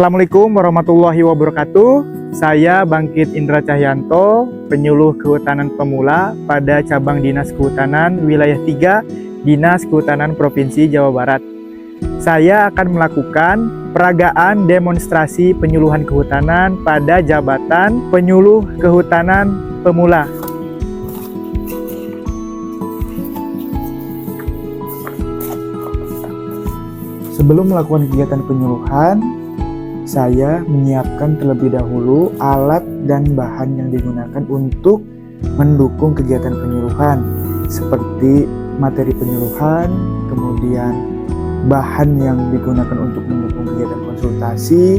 Assalamualaikum warahmatullahi wabarakatuh. Saya Bangkit Indra Cahyanto, penyuluh Kehutanan Pemula pada Cabang Dinas Kehutanan Wilayah 3, Dinas Kehutanan Provinsi Jawa Barat. Saya akan melakukan peragaan demonstrasi penyuluhan kehutanan pada jabatan Penyuluh Kehutanan Pemula. Sebelum melakukan kegiatan penyuluhan, saya menyiapkan terlebih dahulu alat dan bahan yang digunakan untuk mendukung kegiatan penyuluhan, seperti materi penyuluhan, kemudian bahan yang digunakan untuk mendukung kegiatan konsultasi,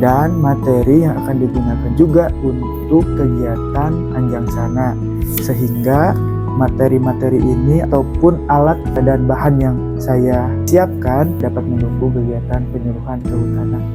dan materi yang akan digunakan juga untuk kegiatan anjang sana, sehingga materi-materi ini ataupun alat dan bahan yang saya siapkan dapat mendukung kegiatan penyuluhan kehutanan.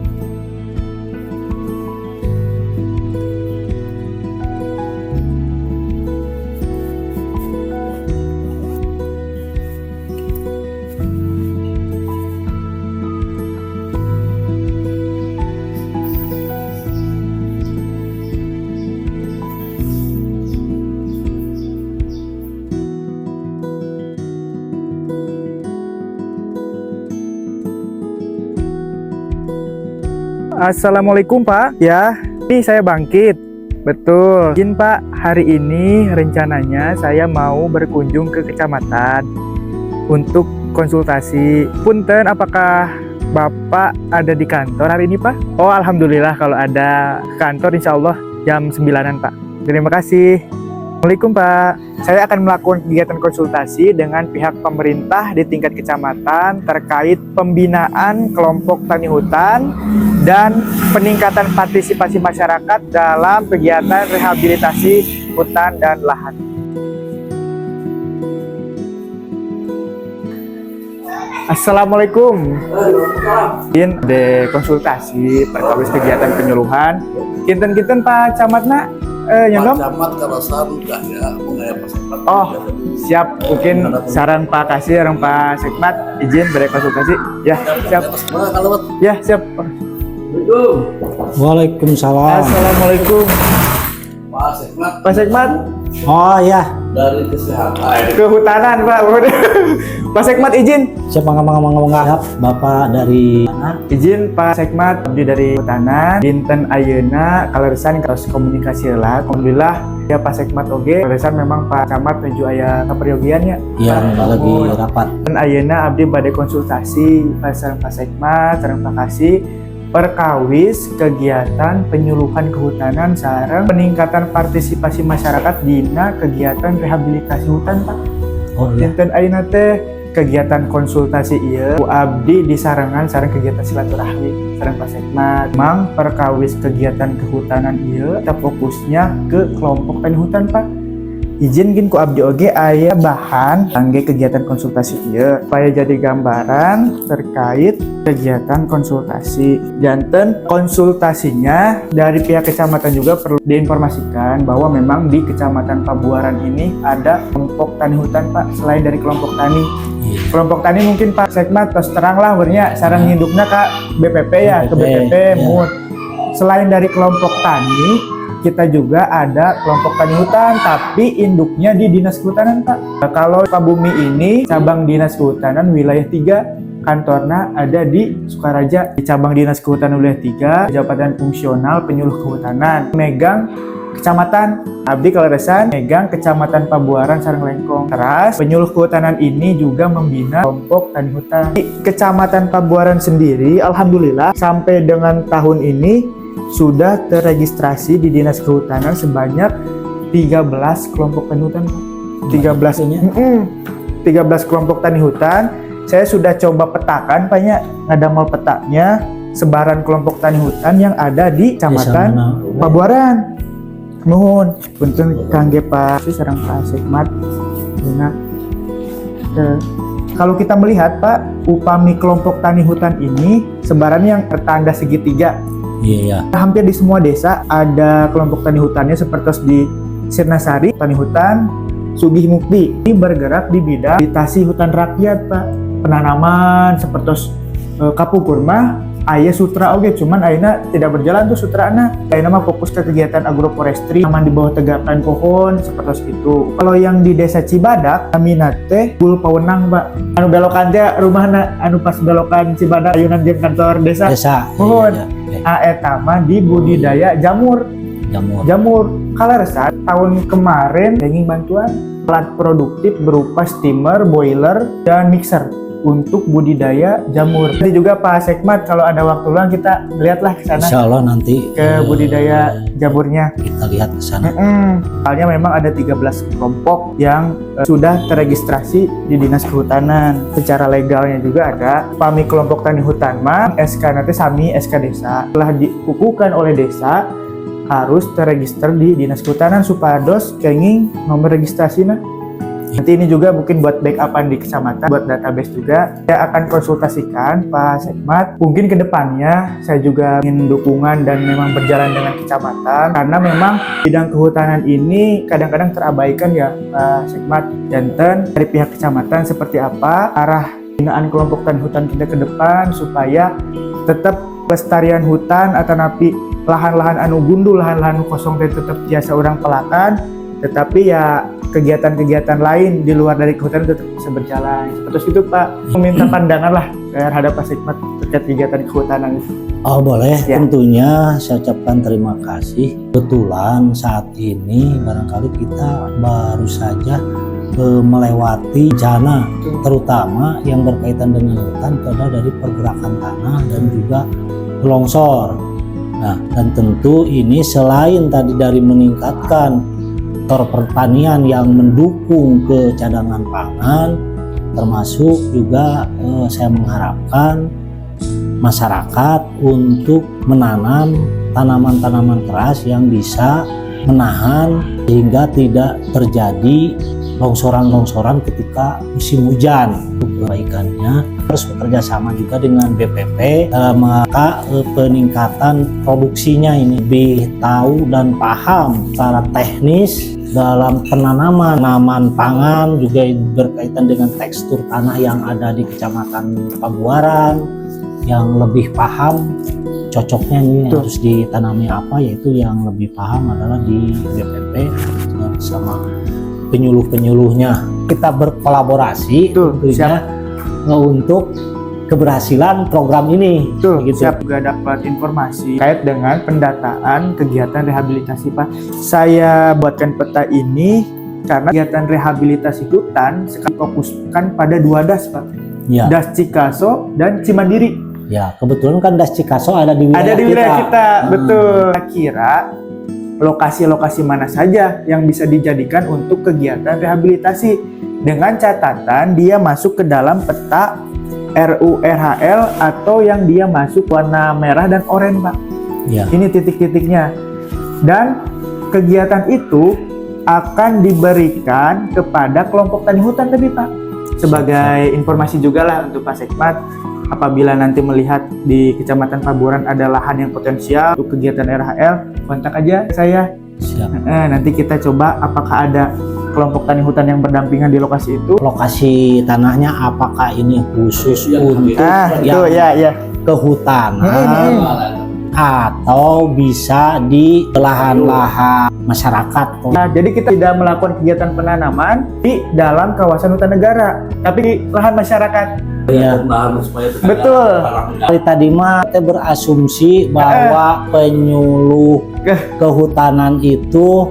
Assalamualaikum Pak, ya ini saya Bangkit. Betul, izin Pak, hari ini rencananya saya mau berkunjung ke kecamatan untuk konsultasi. Punten, apakah Bapak ada di kantor hari ini Pak? Oh alhamdulillah, kalau ada kantor insya Allah jam 9-an Pak. Terima kasih. Assalamualaikum Pak, saya akan melakukan kegiatan konsultasi dengan pihak pemerintah di tingkat kecamatan terkait pembinaan kelompok tani hutan dan peningkatan partisipasi masyarakat dalam kegiatan rehabilitasi hutan dan lahan. Assalamualaikum. Izin de konsultasi perkawis kegiatan penyuluhan. Kinten-kinten Pak Camatna nyondong? Pak Camat kawasan Daya Mengaya Pasemat. Oh, siap. Mungkin saran Pak Kasih, orang Pak Sekmat izin beri konsultasi. Ya, siap. Ya, siap. Waalaikumsalam. Assalamualaikum. Pak Sekmat. Pak Sekmat. Oh ya, Dari kesehatan. Kehutanan Pak. Pak Sekmat izin. siapa ngomong Bapak dari mana? Izin Pak Sekmat, abdi dari Kehutanan. Dinten ayeuna kaleresan terus komunikasi lah. Alhamdulillah ya Pak Sekmat oge. Kaleresan memang Pak Camat menuju aya kaperyogiannya. Iya, lagi rapat. Dan ayeuna abdi bade konsultasi sareng Pak Sekmat, sareng Pak Kasih perkawis kegiatan penyuluhan kehutanan sareng peningkatan partisipasi masyarakat dina kegiatan rehabilitasi hutan Pak. Oh iya. Dinten ayeuna teh kegiatan konsultasi ieu ku abdi disarengan sareng kegiatan silaturahmi sareng Pak Sekmat. Mang perkawis kegiatan kehutanan ieu kita fokusnya ke kelompok tani hutan Pak. Izin gin ku abdi oge aya bahan kangge kegiatan konsultasi ieu supaya jadi gambaran terkait kegiatan konsultasi. Janten konsultasinya dari pihak kecamatan juga perlu diinformasikan bahwa memang di Kecamatan Pabuaran ini ada kelompok tani hutan Pak, selain dari kelompok tani. Kelompok tani mungkin Pak Sekmat terus terang lah bernya sareng ngindukna ka BPP ya, ke BPP MUT. Selain dari kelompok tani, kita juga ada kelompok tani hutan, tapi induknya di Dinas Kehutanan Pak. Kalau Sukabumi ini cabang Dinas Kehutanan Wilayah 3, kantornya ada di Sukaraja. Di cabang Dinas Kehutanan Wilayah 3, Jabatan Fungsional Penyuluh Kehutanan megang kecamatan. Abdi kaleresan megang Kecamatan Pabuaran sareng Lengkong. Teras penyuluh kehutanan ini juga membina kelompok tani hutan. Di Kecamatan Pabuaran sendiri alhamdulillah sampai dengan tahun ini sudah terregistrasi di Dinas Kehutanan sebanyak 13 kelompok tani hutan. 13 ini 13 kelompok tani hutan. Saya sudah coba petakan Pak nya, ngadamel petanya sebaran kelompok tani hutan yang ada di Kecamatan Pabuaran. Nuhun, punten kangge Pak sareng Pak Sekmat. Nah, kalau kita melihat Pak, upami kelompok tani hutan ini sebaran yang bertanda segitiga. Iya. Hampir di semua desa ada kelompok tani hutannya seperti di Sirnasari, tani hutan, Sugih Mukti. Ini bergerak di bidang rehabilitasi hutan rakyat Pak. Penanaman seperti kapu kurma aya sutra oke, cuman ayeuna tidak berjalan tuh sutrana. Ayeuna mah fokus ke kegiatan agroforestry, aman di bawah tegakan pohon seperti itu. Kalau yang di Desa Cibadak, kami nate Bul Pawenang, Pak. Anu belokan teh rumahna anu pas belokan Cibadak ayunan jeung kantor desa. Mohon. Eta mah di budidaya jamur. Jamur. Kalaresan tahun kemarin denging bantuan alat produktif berupa steamer, boiler, dan mixer untuk budidaya jamur. Nanti juga Pak Sekmat kalau ada waktu luang kita lihatlah ke sana. Insya Allah nanti ke budidaya jamurnya. Kita lihat ke sana. Soalnya memang ada 13 kelompok yang sudah terregistrasi di Dinas Kehutanan. Secara legalnya juga ada PAMI kelompok tani hutan mah SK nanti SAMI SK desa telah dikukuhkan oleh desa harus terregister di Dinas Kehutanan supados kenging nomor registrasinya. Nanti ini juga mungkin buat backupan di kecamatan, buat database juga. Saya akan konsultasikan Pak Sekmat. Mungkin ke depannya saya juga ingin dukungan dan memang berjalan dengan kecamatan. Karena memang bidang kehutanan ini kadang-kadang terabaikan ya Pak Sekmat. Janten dari pihak kecamatan seperti apa arah binaan kelompok tani hutan kita ke depan supaya tetap pelestarian hutan atau napi lahan-lahan anu gundul, lahan-lahan kosong dan tetap biasa orang pelakan. Tetapi ya kegiatan-kegiatan lain di luar dari kehutanan tetap bisa berjalan. Terus itu Pak, meminta pandangan lah terhadap Pak Sekmat terkait kegiatan kehutanan itu. Oh boleh, Ya. tentunya saya ucapkan terima kasih. Kebetulan saat ini barangkali kita baru saja melewati bencana, terutama yang berkaitan dengan hutan adalah dari pergerakan tanah dan juga longsor. Nah, dan tentu ini selain tadi dari meningkatkan sektor pertanian yang mendukung ke cadangan pangan, termasuk juga saya mengharapkan masyarakat untuk menanam tanaman-tanaman keras yang bisa menahan sehingga tidak terjadi longsoran-longsoran ketika musim hujan. Untuk perbaikannya harus bekerja sama juga dengan BPP, maka peningkatan produksinya ini lebih tahu dan paham secara teknis dalam penanaman tanaman pangan, juga berkaitan dengan tekstur tanah yang ada di Kecamatan Pabuaran, yang lebih paham cocoknya ini harus ditanami apa, yaitu yang lebih paham adalah di BPP sama penyuluh-penyuluhnya. Kita berkolaborasi tentunya untuk keberhasilan program ini. Siap juga dapat informasi terkait dengan pendataan kegiatan rehabilitasi Pak. Saya buatkan peta ini karena kegiatan rehabilitasi hutan sekarang fokuskan pada 2 das Pak. Ya. Das Cikaso dan Cimandiri. Ya, kebetulan kan Das Cikaso ada di wilayah kita. Betul. Kira lokasi-lokasi mana saja yang bisa dijadikan untuk kegiatan rehabilitasi dengan catatan dia masuk ke dalam peta RURHL atau yang dia masuk warna merah dan oranye Pak. Ya. Ini titik-titiknya. Dan kegiatan itu akan diberikan kepada kelompok tani hutan tadi Pak. Sebagai informasi juga lah untuk Pak Sekmat, apabila nanti melihat di Kecamatan Pabuaran ada lahan yang potensial untuk kegiatan RHL, kontak aja saya. Siap. Nanti kita coba apakah ada kelompok tani hutan yang berdampingan di lokasi itu. Lokasi tanahnya apakah ini khusus untuk Itu ya. kehutanan atau bisa di lahan-lahan masyarakat. Nah, jadi kita tidak melakukan kegiatan penanaman di dalam kawasan hutan negara, tapi di lahan masyarakat. Ya. Betul. Dari tadi mah kita berasumsi bahwa penyuluh kehutanan itu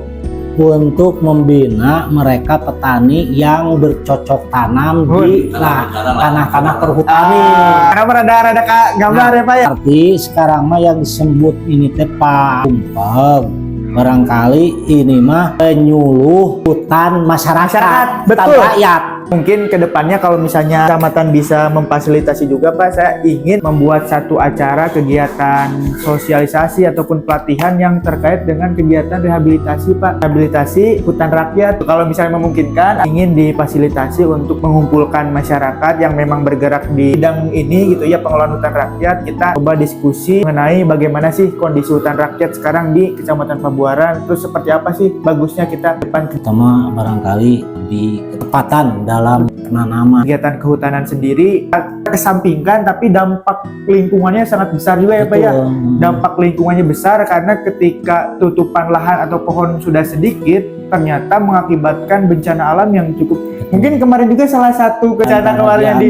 untuk membina mereka petani yang bercocok tanam di tanah-tanah perhutani. Karena rada gambar ya Pak ya. Arti sekarang mah yang disebut ini teh Tumpeng. Barangkali ini mah penyuluh hutan masyarakat, Betul. hutan rakyat. Mungkin kedepannya kalau misalnya kecamatan bisa memfasilitasi juga Pak, saya ingin membuat satu acara kegiatan sosialisasi ataupun pelatihan yang terkait dengan kegiatan rehabilitasi Pak. Rehabilitasi hutan rakyat. Kalau misalnya memungkinkan, ingin difasilitasi untuk mengumpulkan masyarakat yang memang bergerak di bidang ini gitu ya, pengelolaan hutan rakyat. Kita coba diskusi mengenai bagaimana sih kondisi hutan rakyat sekarang di Kecamatan Pabuaran. Terus seperti apa sih bagusnya kita depan. Pertama barangkali di ketepatan dalam penanaman. Kegiatan kehutanan sendiri kesampingkan, tapi dampak lingkungannya sangat besar juga ya Pak ya. Dampak lingkungannya besar karena ketika tutupan lahan atau pohon sudah sedikit, ternyata mengakibatkan bencana alam yang cukup. Mungkin kemarin juga salah satu bencana kemarin yang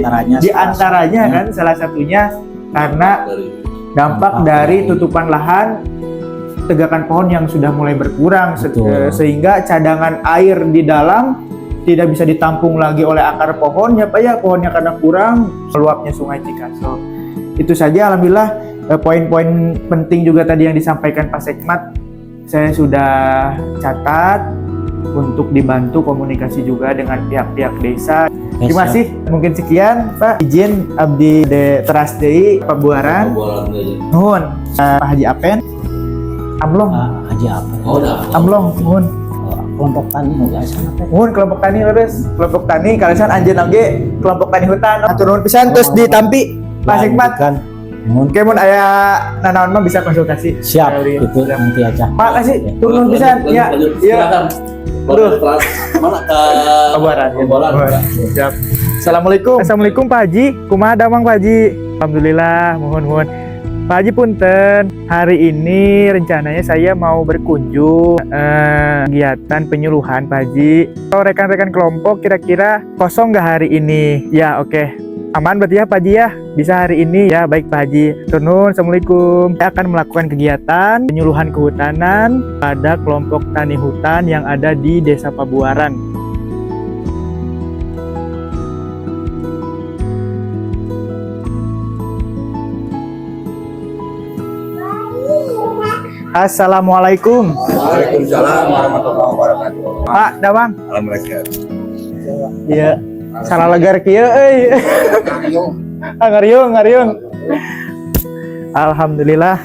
di antaranya kan salah satunya karena dampak dari tutupan lahan, tegakan pohon yang sudah mulai berkurang, sehingga cadangan air di dalam tidak bisa ditampung lagi oleh akar pohonnya Pak ya, pohonnya karena kurang, meluapnya Sungai Cikaso. Itu saja, alhamdulillah. Poin-poin penting juga tadi yang disampaikan Pak Sekmat saya sudah catat untuk dibantu komunikasi juga dengan pihak-pihak desa. Terima kasih, mungkin sekian Pak. Izin abdi de teras deui Pak Buaran. Nuhun. Pak Haji Apen. Amlong. Haji Apen. Amlong, nuhun. Kelompok tani juga sana teh. Nuhun kelompok tani leres. Kelompok tani kalian anjeun oge kelompok tani hutan. Atur nuhun pisan terus ditampi Pak Sekmat. Nuhun. Oke, mun aya nanaon mah bisa konsultasi. Siap, itu nanti aja. Pak kasih turun pisan ya. Iya. Aduh. Mana ke Kabaran. Siap. Assalamualaikum. Assalamualaikum Pak Haji. Kumaha damang Pak Haji? Alhamdulillah, mohon. Pak Haji punten, hari ini rencananya saya mau berkunjung kegiatan penyuluhan Pak Haji. Kalau rekan-rekan kelompok kira-kira kosong nggak hari ini? Ya oke. Aman berarti ya Pak Haji ya? Bisa hari ini ya, baik Pak Haji. Turun, Assalamualaikum. Saya akan melakukan kegiatan penyuluhan kehutanan pada kelompok tani hutan yang ada di Desa Pabuaran. Assalamualaikum. Waalaikumsalam warahmatullahi wabarakatuh. Pak, damang. Alhamdulillah. Iya. Salah legar kieu euy. Ngariung. Alhamdulillah.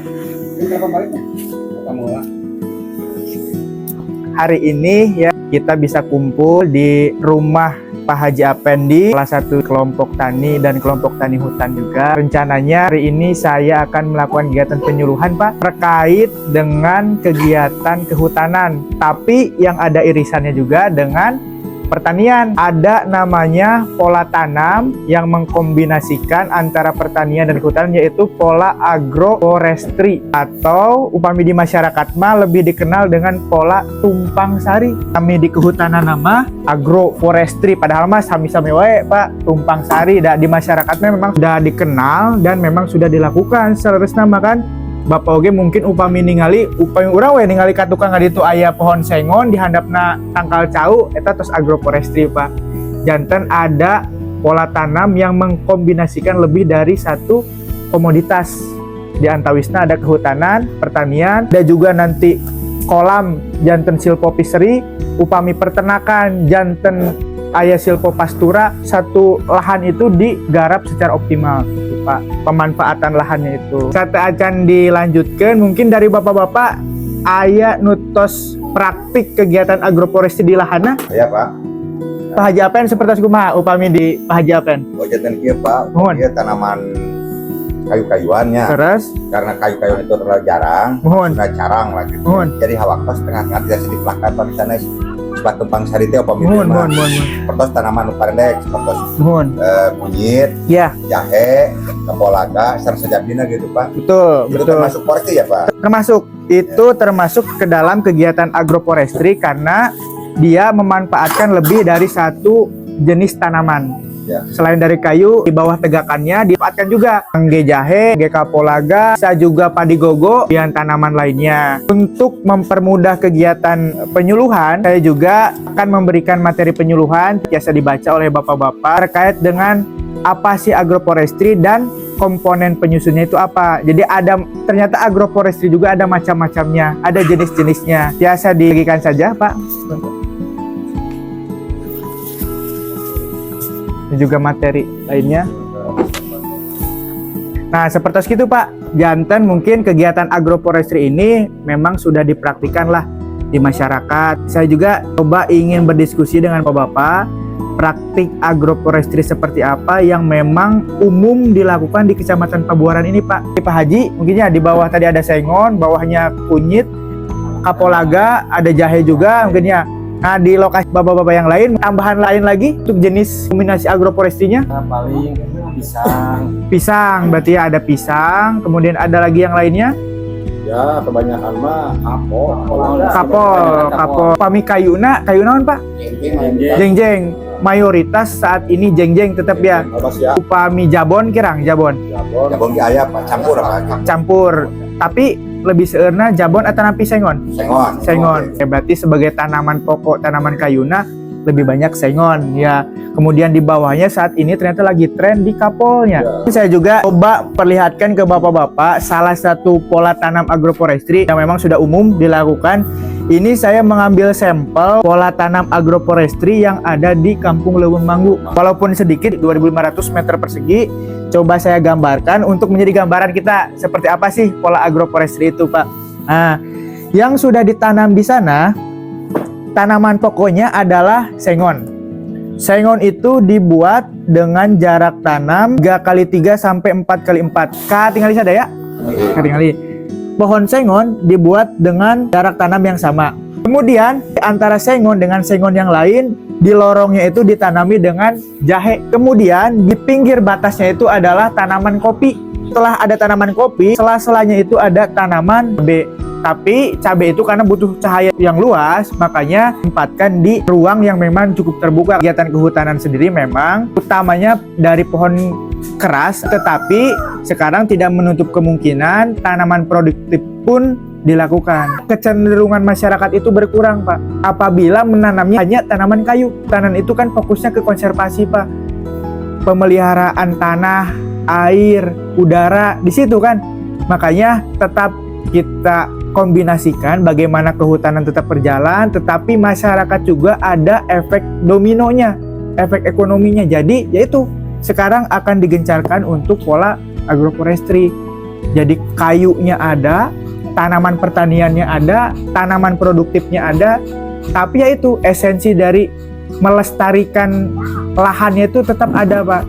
Hari ini ya kita bisa kumpul di rumah Pak Haji Apendi, salah satu kelompok tani dan kelompok tani hutan juga. Rencananya hari ini saya akan melakukan kegiatan penyuluhan Pak terkait dengan kegiatan kehutanan, tapi yang ada irisannya juga dengan pertanian. Ada namanya pola tanam yang mengkombinasikan antara pertanian dan kehutanan, yaitu pola agroforestry, atau upami di masyarakat mah lebih dikenal dengan pola tumpang sari. Kami di kehutanan nama agroforestry, padahal mah sami-sami wae Pak, tumpang sari. Di masyarakatnya memang sudah dikenal dan memang sudah dilakukan seharusnya kan. Bapak oge mungkin upami urang we ningali ka tukang ngaditu aya pohon sengon di handapna tangkal cau, eta tos agroforestry Pak. Janten ada pola tanam yang mengkombinasikan lebih dari satu komoditas. Di antawisna ada kehutanan, pertanian, dan juga nanti kolam janten silvopistry, upami peternakan janten aya silvopastura. Satu lahan itu digarap secara optimal Pak, pemanfaatan lahannya itu. Kata akan dilanjutkan mungkin dari bapak-bapak aya nutos praktik kegiatan agroforestry di lahana. Ya Pak. Pak Haji Apen seperti kumaha upami di Pak Haji Apen? Janten kieu Pak, Mohon. dia tanaman kayu-kayuannya. Terus Karena kayu-kayuan itu terlalu jarang, Mohon. sudah jarang lah gitu. Mohon. Jadi hawaktos setengah-setengah tidak sedih pelahkan Pak di sana. Sebat tumpang sari teh apa Mohon. Pertos tanaman parendek, pertos Mohon. kunyit, Ya, jahe, kapolaga, sareng sajabina gitu Pak. betul. Itu termasuk forestry ya Pak. Termasuk itu termasuk ke dalam kegiatan agroforestry karena dia memanfaatkan lebih dari satu jenis tanaman. Ya. Selain dari kayu, di bawah tegakannya dimanfaatkan juga angge jahe, angge kapolaga, bisa juga padi gogo dan tanaman lainnya. Untuk mempermudah kegiatan penyuluhan, saya juga akan memberikan materi penyuluhan biasa dibaca oleh bapak-bapak terkait dengan apa sih agroforestry dan komponen penyusunnya itu apa. Jadi ternyata agroforestry juga ada macam-macamnya, ada jenis-jenisnya. Biasa dibagikan saja Pak. Dan juga materi lainnya. Nah, seperti itu Pak. Janten mungkin kegiatan agroforestry ini memang sudah dipraktikkan lah di masyarakat. Saya juga coba ingin berdiskusi dengan Bapak-bapak praktik agroforestry seperti apa yang memang umum dilakukan di Kecamatan Pabuaran ini Pak. Pak Haji, mungkinnya di bawah tadi ada sengon, bawahnya kunyit, kapolaga, ada jahe juga mungkinnya. Nah, di lokasi bapak-bapak yang lain, tambahan lain lagi untuk jenis kombinasi agroforestry-nya? Paling pisang. Pisang, berarti ya ada pisang, kemudian ada lagi yang lainnya? Ya, kebanyakan mah Kapol. Pami kayuna naon Pak? Jeng-jeng. Mayoritas saat ini jeng-jeng tetap ya. Apa sih ya? Upami jabon kirang, jabon. Jabon di ayam Pak, campur apa? Campur. Tapi lebih seurna jabon atau napi sengon? Sengon. Ya, berarti sebagai tanaman pokok, tanaman kayuna lebih banyak sengon ya. Kemudian di bawahnya saat ini ternyata lagi tren di kapolnya. Saya juga coba perlihatkan ke bapak-bapak salah satu pola tanam agroforestry yang memang sudah umum dilakukan. Ini saya mengambil sampel pola tanam agroforestry yang ada di Kampung Leuweung Manggu. Walaupun sedikit, 2.500 meter persegi, coba saya gambarkan untuk menjadi gambaran kita seperti apa sih pola agroforestry itu, Pak. Nah, yang sudah ditanam di sana, tanaman pokoknya adalah sengon. Sengon itu dibuat dengan jarak tanam 3x3 sampai 4x4. Tinggali sada ya? Tinggali. Pohon sengon dibuat dengan jarak tanam yang sama. Kemudian antara sengon dengan sengon yang lain, di lorongnya itu ditanami dengan jahe. Kemudian di pinggir batasnya itu adalah tanaman kopi. Setelah ada tanaman kopi, sela-selanya itu ada tanaman cabai. Tapi cabai itu karena butuh cahaya yang luas, makanya tempatkan di ruang yang memang cukup terbuka. Kegiatan kehutanan sendiri memang utamanya dari pohon keras, tetapi sekarang tidak menutup kemungkinan tanaman produktif pun dilakukan. Kecenderungan masyarakat itu berkurang, Pak, apabila menanamnya hanya tanaman kayu. Tanaman itu kan fokusnya ke konservasi, Pak. Pemeliharaan tanah, air, udara, di situ kan. Makanya tetap kita kombinasikan bagaimana kehutanan tetap berjalan, tetapi masyarakat juga ada efek dominonya, efek ekonominya. Jadi yaitu sekarang akan digencarkan untuk pola agroforestry. Jadi kayunya ada, tanaman pertaniannya ada, tanaman produktifnya ada, tapi yaitu esensi dari melestarikan lahannya itu tetap ada, Pak.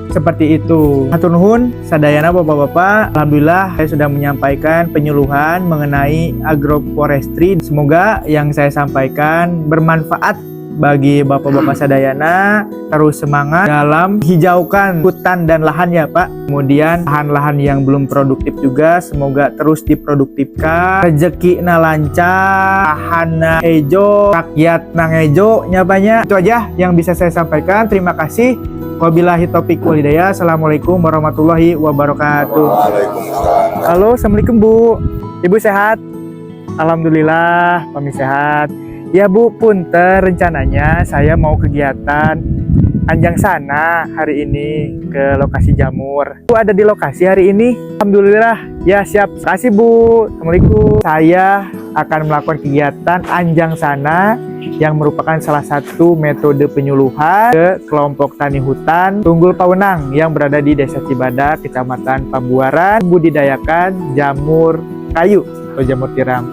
Seperti itu. Hatur nuhun sadayana bapak-bapak. Alhamdulillah saya sudah menyampaikan penyuluhan mengenai agroforestry. Semoga yang saya sampaikan bermanfaat bagi bapak-bapak sadayana. Terus semangat dalam hijaukan hutan dan lahan ya, Pak. Kemudian lahan-lahan yang belum produktif juga semoga terus diproduktifkan. Rezeki na lancar, lahan hijau, rakyat nang hijau nyapanya. Itu aja yang bisa saya sampaikan. Terima kasih. Wabillahi taufiq wal hidayah. Assalamualaikum warahmatullahi wabarakatuh. Waalaikumsalam. Halo, assalamualaikum Bu. Ibu sehat? Alhamdulillah, kami sehat. Ya Bu, punten rencananya saya mau kegiatan Anjang Sana hari ini ke lokasi jamur. Bu ada di lokasi hari ini? Alhamdulillah. Ya siap. Terima kasih Bu. Assalamualaikum. Saya akan melakukan kegiatan Anjang Sana yang merupakan salah satu metode penyuluhan ke kelompok tani hutan Tunggul Pawenang yang berada di Desa Cibadak, Kecamatan Pambuaran, budidayakan jamur kayu atau jamur tiram.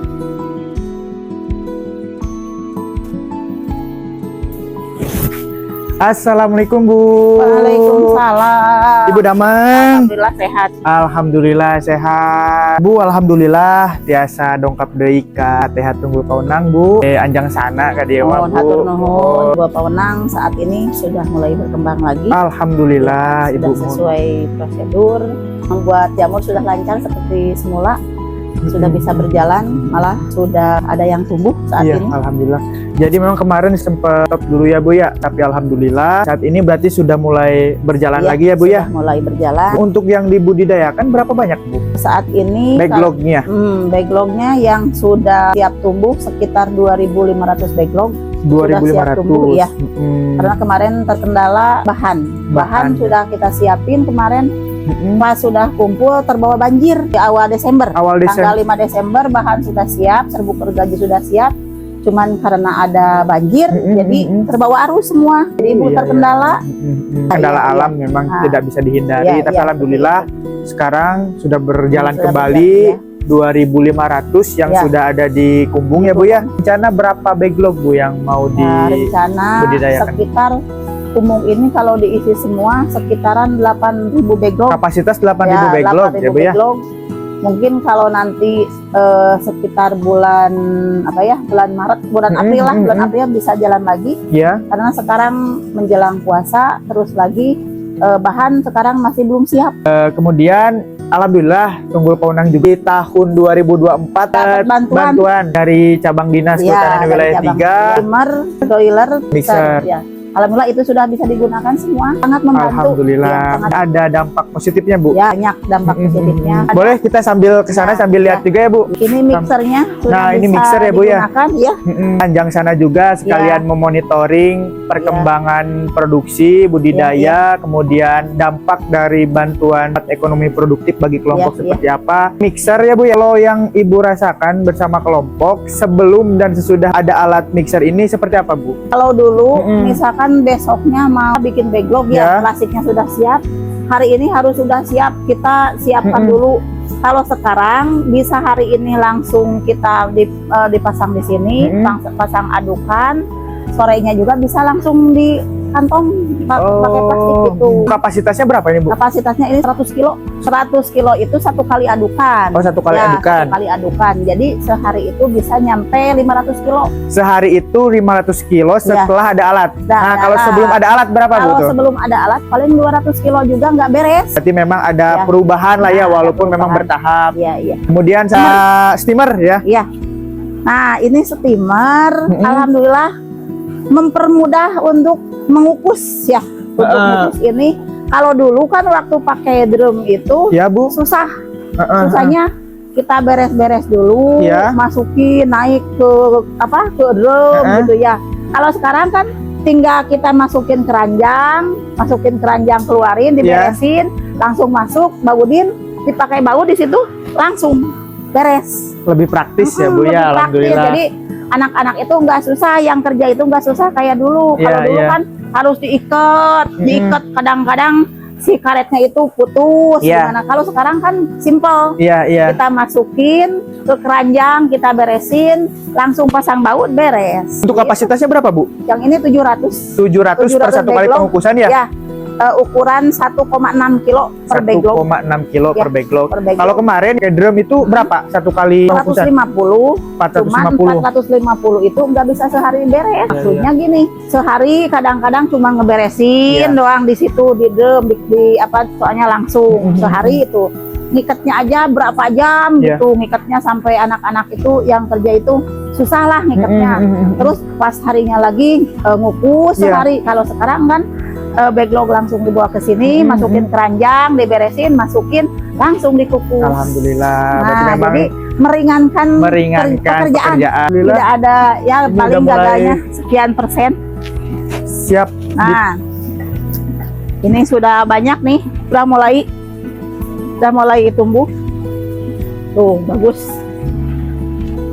Assalamualaikum Bu. Waalaikumsalam. Ibu Damang. Alhamdulillah sehat. Alhamdulillah sehat. Bu, alhamdulillah biasa dongkap deui ka TH Tunggul Pawenang Bu. Anjang Sana ka dieu mah Mohon hatur Bu. nuhun. Dua Pawenang saat ini sudah mulai berkembang lagi. Alhamdulillah Sudah Ibu. sesuai prosedur. Membuat jamur sudah lancar seperti semula. Sudah bisa berjalan, malah sudah ada yang tumbuh saat Iya, ini. alhamdulillah. Jadi memang kemarin sempat stop dulu ya Bu ya, tapi alhamdulillah saat ini berarti sudah mulai berjalan Iya, lagi ya Bu ya. sudah mulai berjalan. Untuk yang dibudidayakan berapa banyak Bu? Saat ini Backlognya backlognya yang sudah siap tumbuh sekitar 2.500 backlog. Sudah siap 2.500. tumbuh, iya. Karena kemarin terkendala bahan sudah kita siapin kemarin. Pas sudah kumpul terbawa banjir di awal Desember. Tanggal 5 Desember bahan sudah siap, serbuk gergaji sudah siap. Cuman karena ada banjir, jadi terbawa arus semua. Jadi ibu terkendala. Kendala Iya, alam memang Nah. tidak bisa dihindari, Iya, tapi iya, alhamdulillah sekarang sudah berjalan Sudah kembali. berjalan, 2.500 yang Ya. sudah ada di Kumbung ya Bu ya. Rencana berapa backlog Bu yang mau Nah, rencana dibudidayakan? sekitar Kumbung ini kalau diisi semua sekitaran 8.000 backlog. Kapasitas 8.000 backlog ya Bu ya. backlog. Mungkin kalau nanti sekitar bulan bulan Maret, bulan April lah, bulan April bisa jalan lagi. Ya. Karena sekarang menjelang puasa, terus lagi bahan sekarang masih belum siap. Kemudian alhamdulillah Tunggul Paunang juga di tahun 2024 Dapat bantuan dari cabang dinas kehutanan wilayah 3, timer, boiler, mixer. ya. Alhamdulillah itu sudah bisa digunakan semua, sangat membantu. Alhamdulillah. Ya, sangat Ada dampak positifnya, Bu. ya, banyak dampak positifnya. Boleh kita sambil ke sana Ya, sambil lihat ya. juga ya, Bu. Ini mixernya sudah Nah, ini bisa mixer ya, Bu, ya? digunakan, ya. Panjang sana juga sekalian memonitoring perkembangan produksi, budidaya, kemudian dampak dari bantuan ekonomi produktif bagi kelompok Ya, seperti apa. Mixer ya, Bu, ya. Kalau yang Ibu rasakan bersama kelompok sebelum dan sesudah ada alat mixer ini seperti apa, Bu? Kalau dulu Mm-mm. misalkan besoknya mau bikin backlog Ya. plastiknya sudah siap, hari ini harus sudah siap, kita siapkan dulu. Kalau sekarang bisa hari ini langsung kita dipasang di sini, pasang adukan, sorenya juga bisa langsung di kantong pakai plastik itu. Kapasitasnya berapa ini, Bu? Kapasitasnya ini 100 kilo. 100 kilo itu satu kali adukan. Oh, satu kali adukan. Satu kali adukan. Jadi sehari itu bisa nyampe 500 kilo. Sehari itu 500 kilo setelah ada alat. Nah, kalau sebelum ada alat berapa, Bu? Kalau tuh? sebelum ada alat paling 200 kilo juga nggak beres. Berarti memang ada Ya. perubahan lah ya, Nah, ada walaupun memang perubahan. bertahap. Iya, iya. Kemudian steamer ya. Iya. Nah, ini steamer, alhamdulillah mempermudah untuk mengukus ya. Untuk mengukus ini, kalau dulu kan waktu pakai drum itu Ya, Bu. susah. Susahnya kita beres-beres dulu, Ya. masukin naik ke drum gitu ya. Kalau sekarang kan tinggal kita masukin keranjang, keluarin, diberesin, langsung masuk, baudin, dipakai baut di situ, langsung beres. Lebih praktis ya, Bu, Lebih ya. praktis. Alhamdulillah. Jadi anak-anak itu nggak susah, yang kerja itu nggak susah kayak dulu. Kalau Iya, dulu iya. kan harus diikat, kadang-kadang si karetnya itu putus. Iya. Gimana? Kalau sekarang kan simple. Iya, iya. Kita masukin ke keranjang, kita beresin, langsung pasang baut, beres. Untuk kapasitasnya berapa, Bu? Yang ini 700. 700 per 700 satu kali backlog. pengukusan ya? Ya, ukuran 1,6 kilo per backlog. 1,6 kilo Ya, per backlog. per backlog. Kalau kemarin ke drum itu berapa satu kali pengukusan? 450. Cuman 450. 450 itu nggak bisa sehari beres. Maksudnya Iya. gini, sehari kadang-kadang cuma ngeberesin doang di situ di drum, soalnya langsung sehari itu. Ngikatnya aja berapa jam Iya. gitu, ngikatnya sampai anak-anak itu yang kerja itu susah lah ngikatnya. Terus pas harinya lagi ngukus Iya. sehari. Kalau sekarang kan backlog langsung dibawa ke sini, masukin keranjang, diberesin, masukin, langsung dikukus. Alhamdulillah. Berarti Nah, memang jadi meringankan pekerjaan. Alhamdulillah. Tidak ada ya Ini paling udah mulai gagalnya sekian persen. Siap. Nah, ini sudah banyak nih, sudah mulai tumbuh. Tuh, bagus.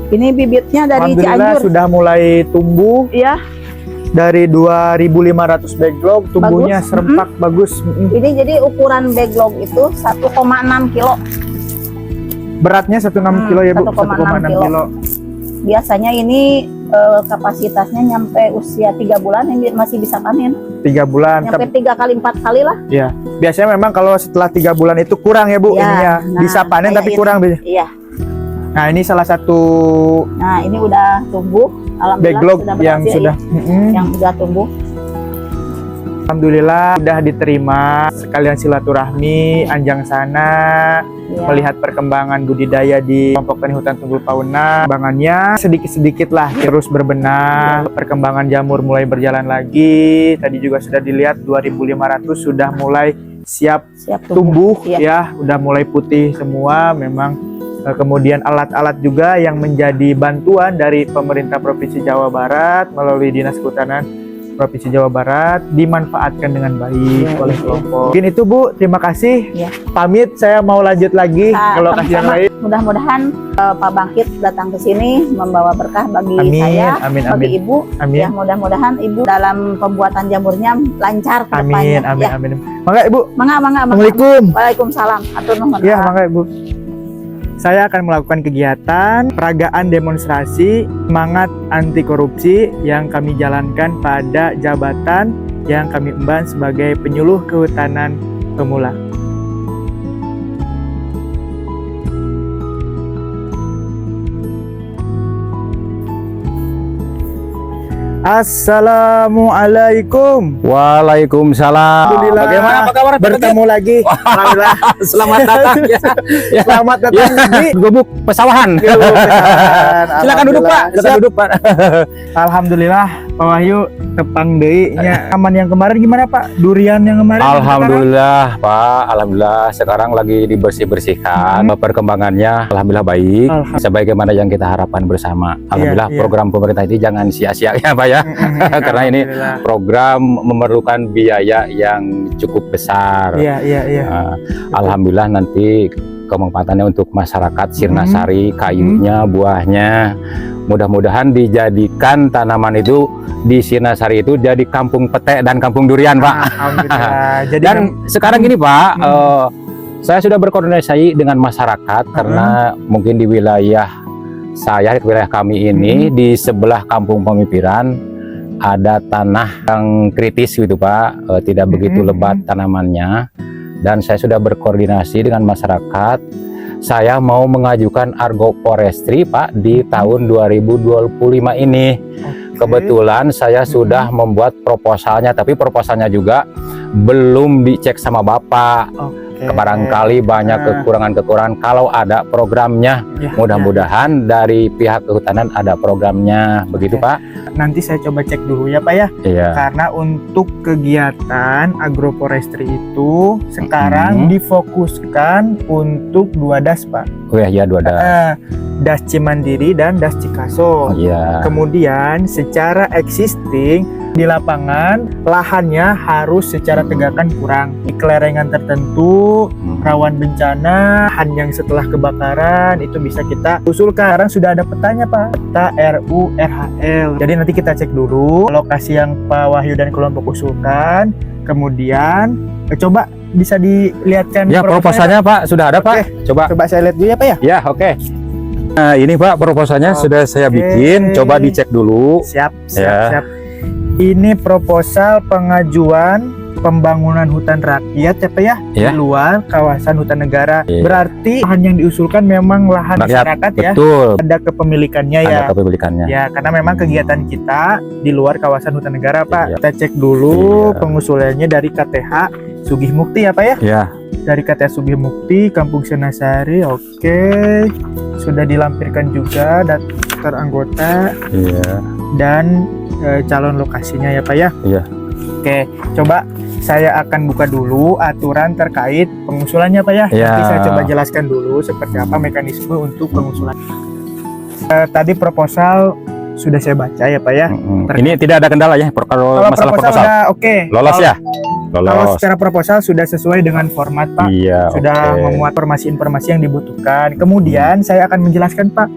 Ini bibitnya dari Alhamdulillah Cianjur. sudah mulai tumbuh. Iya, Dari 2.500 backlog tumbuhnya Bagus. serempak bagus. ini jadi ukuran backlog itu 1,6 kilo. Beratnya 1,6 kilo ya, Bu. 1,6 kilo. Biasanya ini kapasitasnya nyampe usia 3 bulan ini masih bisa panen. 3 bulan. Nyampe 3 kali 4 kali lah. Ya. Biasanya memang kalau setelah 3 bulan itu kurang ya, Bu, Ya, ininya. nah, Bisa panen kayak tapi ini. kurang. Iya. Nah, ini salah satu Nah, ini udah tumbuh. Alhamdulillah backlog sudah yang berhasil, sudah ya, yang sudah tumbuh. Alhamdulillah sudah diterima. Sekalian silaturahmi Anjang sana Ya. melihat perkembangan budidaya di kelompok tani hutan Tunggul Paunang. Perkembangannya sedikit-sedikit lah terus berbenah. Perkembangan jamur mulai berjalan lagi. Tadi juga sudah dilihat 2.500 sudah mulai siap Siap tumbuh Ya. ya, udah mulai putih semua. Memang kemudian alat-alat juga yang menjadi bantuan dari pemerintah Provinsi Jawa Barat melalui Dinas Kehutanan Provinsi Jawa Barat dimanfaatkan dengan baik oleh kelompok. Mungkin itu, Bu, terima kasih. Ya. Pamit, saya mau lanjut lagi ke lokasi yang Sama-sama. lain. Mudah-mudahan Pak Bangkit datang ke sini membawa berkah bagi Amin, saya, amin, bagi amin. Ibu. Amin. Ya, mudah-mudahan Ibu dalam pembuatan jamurnya lancar ke Amin, depannya. amin, Ya. amin. Mangga, Ibu. Mangga. Assalamualaikum. Waalaikumsalam. Atur nuhun. Ya, mangga, Ibu. Saya akan melakukan kegiatan peragaan demonstrasi semangat anti korupsi yang kami jalankan pada jabatan yang kami emban sebagai penyuluh kehutanan pemula. Assalamualaikum. Waalaikumsalam. Alhamdulillah. Bagaimana, apa kabar? Bertemu lagi. Alhamdulillah. Selamat datang. Ya. Selamat datang di Gubuk Pesawahan. Silakan duduk, Pak. Silakan duduk, Pak. Alhamdulillah, Pak Wahyu tepang deui nya. Aman yang kemarin gimana, Pak? Durian yang kemarin? Alhamdulillah, Pak. Alhamdulillah sekarang lagi dibersih-bersihkan. Perkembangannya alhamdulillah baik. Sebagaimana yang kita harapkan bersama. Alhamdulillah Iya. program pemerintah ini jangan sia-sia ya, Pak ya. Karena ini Alhamdulillah. program memerlukan biaya yang cukup besar. Iya. Alhamdulillah nanti kemanfaatannya untuk masyarakat Sirnasari, kayunya, buahnya, mudah-mudahan dijadikan tanaman itu di Sirnasari itu jadi kampung pete dan kampung durian, Pak. Alhamdulillah. Jadi Dan sekarang ini, Pak, saya sudah berkoordinasi dengan masyarakat karena mungkin di wilayah saya, di wilayah kami ini di sebelah kampung pemipiran ada tanah yang kritis gitu, Pak, tidak begitu lebat tanamannya. Dan saya sudah berkoordinasi dengan masyarakat. Saya mau mengajukan agroforestry, Pak, di tahun 2025 ini. Kebetulan saya sudah membuat proposalnya, tapi proposalnya juga belum dicek sama Bapak. Barangkali banyak kekurangan-kekurangan. Kalau ada programnya, mudah-mudahan dari pihak kehutanan ada programnya. Begitu, Pak? nanti saya coba cek dulu ya, Pak ya. Iya. Karena untuk kegiatan agroforestry itu sekarang difokuskan untuk 2 das, Pak. Oh ya, 2 das. Das Cimandiri dan Das Cikaso. Iya. Kemudian secara existing di lapangan lahannya harus secara tegakan kurang di kelerengan tertentu, rawan bencana, lahan yang setelah kebakaran itu bisa kita usulkan. Sekarang sudah ada petanya, Pak, peta RURHL. Jadi nanti kita cek dulu lokasi yang Pak Wahyu dan kelompok usulkan. Kemudian coba bisa dilihatkan Ya, proposalnya, Pak, sudah ada, Pak. Coba saya lihat dulu ya, Pak ya. Ya, oke. Nah, ini, Pak, proposalnya sudah saya bikin. Coba dicek dulu. Siap. Ini proposal pengajuan pembangunan hutan rakyat ya, Pak ya, di luar kawasan hutan negara. Berarti lahan yang diusulkan memang lahan masyarakat ya. Betul. Ada kepemilikannya ya. Ada kepemilikannya. Ya, karena memang kegiatan kita di luar kawasan hutan negara, Pak. Kita cek dulu pengusulannya dari KTH Sugih Mukti ya, Pak ya. Iya. Dari KTH Sugih Mukti, Kampung Sirnasari. Oke. Sudah dilampirkan juga daftar anggota. Iya. Dan calon lokasinya ya, Pak ya. Iya. Oke, coba saya akan buka dulu aturan terkait pengusulannya, Pak ya. Nanti saya coba jelaskan dulu seperti apa mekanisme untuk pengusulan. Tadi proposal sudah saya baca ya, Pak ya. Ini tidak ada kendala ya kalau masalah proposal. Udah oke. Lolos ya? Kalau Lolos. secara proposal sudah sesuai dengan format, Pak. Iya, sudah memuat informasi-informasi yang dibutuhkan. Kemudian saya akan menjelaskan, Pak,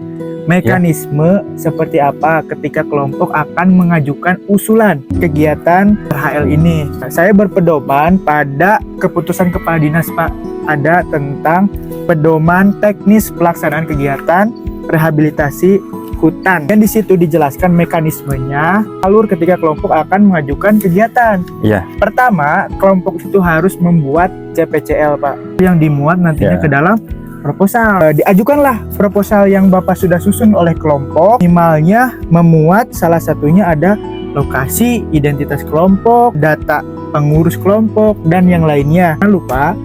mekanisme seperti apa ketika kelompok akan mengajukan usulan kegiatan RHL ini. Saya berpedoman pada keputusan Kepala Dinas, Pak. Ada tentang pedoman teknis pelaksanaan kegiatan rehabilitasi hutan. Dan di situ dijelaskan mekanismenya, alur ketika kelompok akan mengajukan kegiatan. Iya. Pertama, kelompok itu harus membuat CPCL, Pak, yang dimuat nantinya ke dalam proposal. Diajukanlah proposal yang Bapak sudah susun oleh kelompok. Minimalnya memuat salah satunya ada lokasi, identitas kelompok, data pengurus kelompok, dan yang lainnya. Jangan lupa,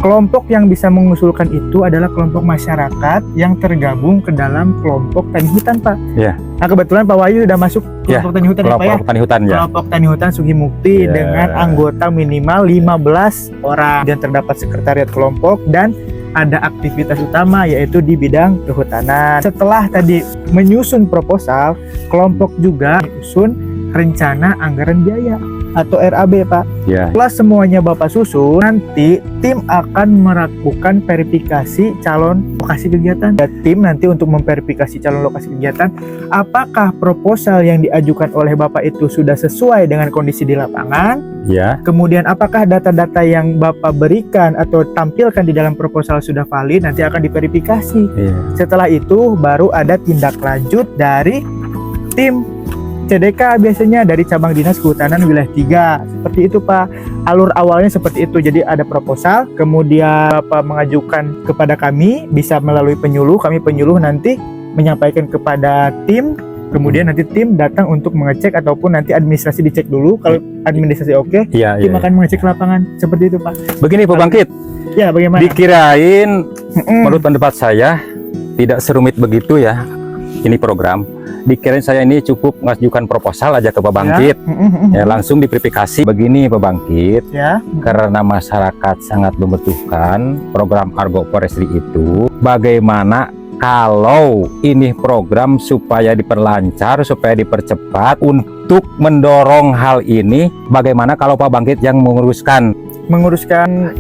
kelompok yang bisa mengusulkan itu adalah kelompok masyarakat yang tergabung ke dalam kelompok tani hutan, Pak. Iya. Nah, kebetulan Pak Wahyu sudah masuk kelompok tani hutan ya, Pak ya. Kelompok tani hutan ya. Kelompok tani hutan Sugih Mukti dengan anggota minimal 15 orang. Dan terdapat sekretariat kelompok dan ada aktivitas utama yaitu di bidang kehutanan. Setelah tadi menyusun proposal, kelompok juga menyusun rencana anggaran biaya atau RAB, Pak. Ya. Setelah semuanya Bapak susun, nanti tim akan melakukan verifikasi calon lokasi kegiatan. Dan tim nanti untuk memverifikasi calon lokasi kegiatan, apakah proposal yang diajukan oleh Bapak itu sudah sesuai dengan kondisi di lapangan. Ya. Kemudian apakah data-data yang Bapak berikan atau tampilkan di dalam proposal sudah valid, nanti akan diverifikasi. Setelah itu baru ada tindak lanjut dari tim CDK, biasanya dari cabang dinas kehutanan wilayah 3. Seperti itu, Pak. Alur awalnya seperti itu. Jadi ada proposal, kemudian Bapak mengajukan kepada kami, bisa melalui penyuluh. Kami penyuluh nanti menyampaikan kepada tim Kemudian nanti tim datang untuk mengecek ataupun nanti administrasi dicek dulu. Kalau administrasi oke, Iya, tim iya. akan mengecek lapangan. Seperti itu, Pak. Begini pembangkit, Ya, bagaimana? dikirain Mm-mm. menurut pendapat saya tidak serumit begitu ya ini program. Dikirain saya ini cukup mengajukan proposal aja ke pembangkit, ya langsung diverifikasi. Begini pembangkit, Ya. karena masyarakat sangat membutuhkan program agroforestry itu, bagaimana kalau ini program supaya diperlancar, supaya dipercepat untuk mendorong hal ini, bagaimana kalau Pak Bangkit yang menguruskan?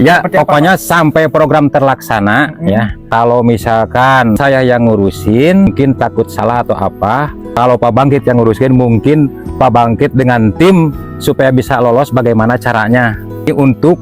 Ya, seperti apa, pokoknya sampai program terlaksana ya. Kalau misalkan saya yang ngurusin, mungkin takut salah atau apa. Kalau Pak Bangkit yang ngurusin, mungkin Pak Bangkit dengan tim supaya bisa lolos, bagaimana caranya? Ini untuk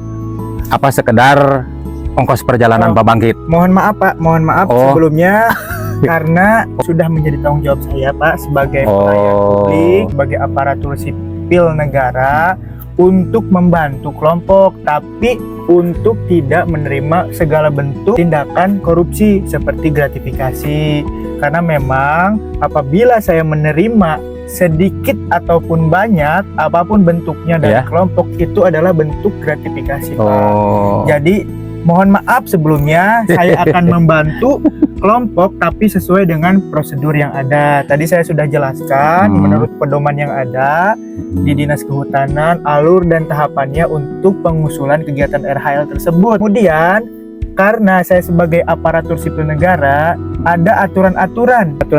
apa, sekedar ongkos perjalanan Pak Bangkit. Mohon maaf, Pak. Mohon maaf Oh. sebelumnya karena sudah menjadi tanggung jawab saya, Pak, sebagai pelayan publik, sebagai aparatur sipil negara untuk membantu kelompok, tapi untuk tidak menerima segala bentuk tindakan korupsi seperti gratifikasi. Karena memang apabila saya menerima sedikit ataupun banyak, apapun bentuknya dari Ya. kelompok, itu adalah bentuk gratifikasi, Pak. Oh. Jadi mohon maaf sebelumnya, saya akan membantu kelompok tapi sesuai dengan prosedur yang ada. Tadi saya sudah jelaskan menurut pedoman yang ada di Dinas Kehutanan, alur dan tahapannya untuk pengusulan kegiatan RHL tersebut. Kemudian karena saya sebagai aparatur sipil negara, ada aturan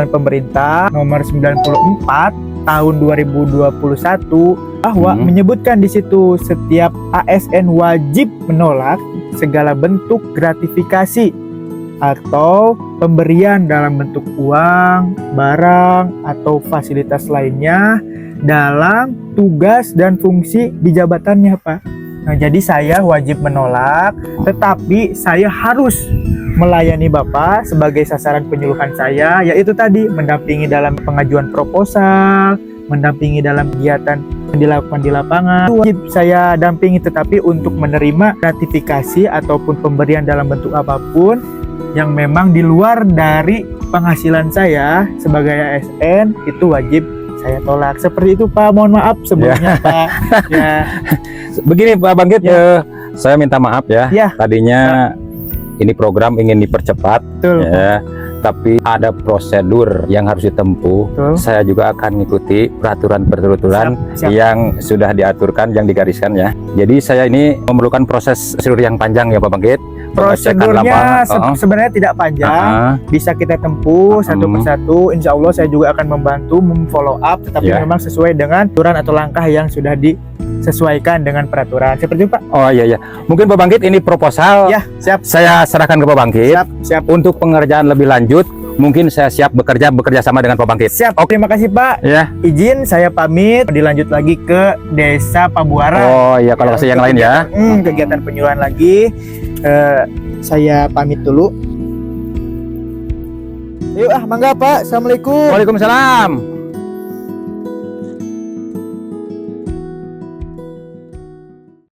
pemerintah nomor 94 tahun 2021 bahwa menyebutkan di situ setiap ASN wajib menolak segala bentuk gratifikasi atau pemberian dalam bentuk uang, barang, atau fasilitas lainnya dalam tugas dan fungsi di jabatannya, Pak. Nah, jadi saya wajib menolak, tetapi saya harus melayani Bapak sebagai sasaran penyuluhan saya, yaitu tadi mendampingi dalam pengajuan proposal, mendampingi dalam kegiatan yang dilakukan di lapangan. Wajib saya dampingi, tetapi untuk menerima gratifikasi ataupun pemberian dalam bentuk apapun yang memang di luar dari penghasilan saya sebagai ASN, itu wajib saya tolak. Seperti itu, Pak. Mohon maaf sebelumnya, Pak. Ya. Begini Pak Bangkit, saya minta maaf ya. Ya. Tadinya ini program ingin dipercepat, Betul. ya, tapi ada prosedur yang harus ditempuh. Betul. Saya juga akan mengikuti peraturan Siap. yang sudah diaturkan, yang digariskan ya. Jadi saya ini memerlukan proses prosedur yang panjang ya Pak Bangkit. Pengecekan Prosedurnya lapangan. sebenarnya tidak panjang, bisa kita tempuh satu persatu. Insya Allah saya juga akan membantu memfollow up, tetapi Ya. memang sesuai dengan aturan atau langkah yang sudah disesuaikan dengan peraturan. Seperti itu, Pak. Oh iya. Mungkin Pak Bangkit ini proposal. Ya, siap. Saya serahkan ke Pak Bangkit. Siap. Untuk pengerjaan lebih lanjut, mungkin saya siap bekerja sama dengan Pak Bangkit. Siap. Terima kasih, Pak. Ya. Izin saya pamit, dilanjut lagi ke Desa Pabuaran. Oh iya, kalau kasih yang lain ya. Kegiatan penyuluhan lagi. Saya pamit dulu. Yuk, mangga, Pak. Assalamualaikum. Waalaikumsalam.